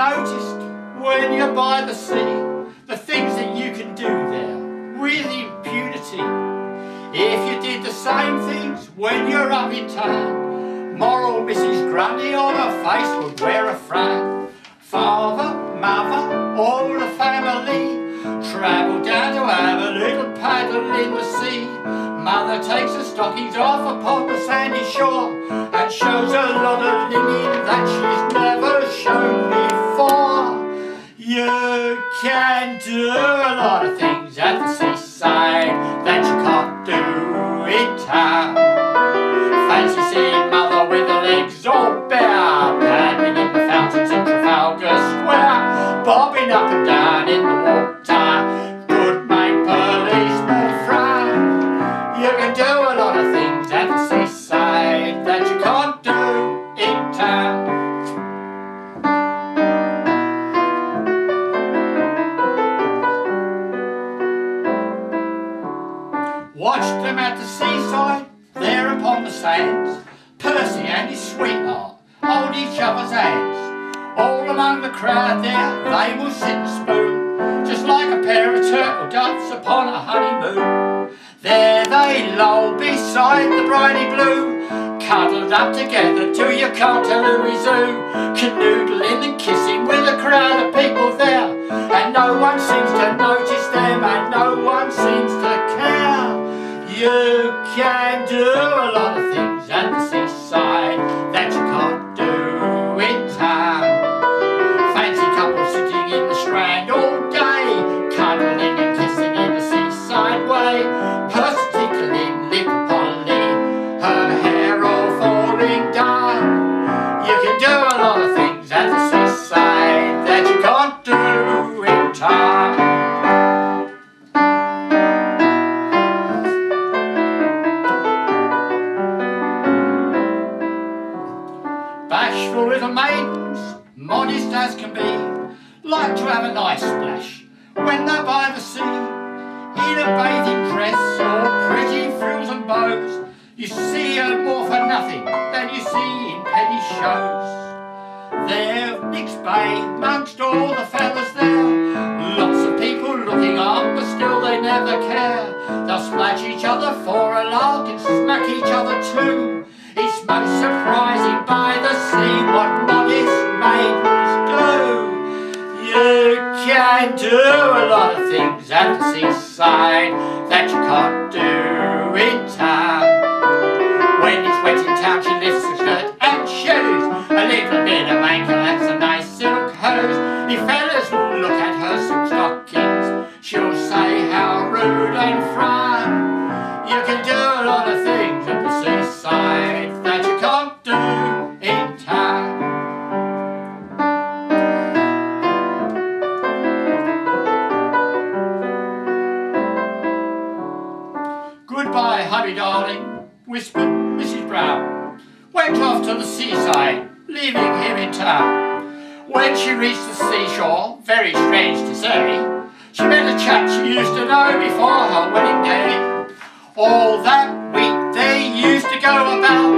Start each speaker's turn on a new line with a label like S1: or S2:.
S1: noticed when you're by the sea the things that you can do there with impunity? If you did the same things when you're up in town, moral Mrs. Grundy on her face would wear a frown. Father, mother, all the family travel down to have a little paddle in the sea. Mother takes her stockings off upon the sandy shore and shows a lot of linen that she's never shown before. You can do a lot of things at the seaside that you can't do in town. Fancy seeing mother with her legs all bare, paddling in the fountains in Trafalgar Square, bobbing up and down in the water, could make policemen frown. You can do a lot of things at the seaside that you can't do in town. Watched them at the seaside, there upon the sands. Percy and his sweetheart hold each other's hands. All among the crowd there they will sit and spoon, just like a pair of turtle doves upon a honeymoon. There they loll beside the briny blue, cuddled up together till you can't tell who is who, canoodling and kissing with a crowd of people there, and no one seems to notice them and no one seems to care. You can do a lot of things at the seaside that you can't do in town. Fancy couples sitting in the Strand all day, cuddling and kissing in the seaside way. Percy tickling little Polly, her hair all falling down. You can do a lot of things at the seaside that you can't do in town. Bashful little maidens, modest as can be, like to have a nice splash when they're by the sea. In a bathing dress or pretty frills and bows, you see her more for nothing than you see in penny shows. There, Nick's Bay, amongst all the fellas there, lots of people looking on, but still they never care. They'll splash each other for a lark and smack each other too. It's most surprising by the sea what modest maidens do. You can do a lot of things at the seaside that you can't do in town. When it's wet in town she lifts her skirt and shoes, a little bit of ankle and some nice silk hose. If fellas look at her silk stockings, she'll say how rude and frown. You can do a lot of things at the seaside that you can't do in town. Goodbye, hubby darling, whispered Mrs. Brown. Went off to the seaside, leaving him in town. When she reached the seashore, very strange to say, she met a chap she used to know before her wedding day. All that week they used to go about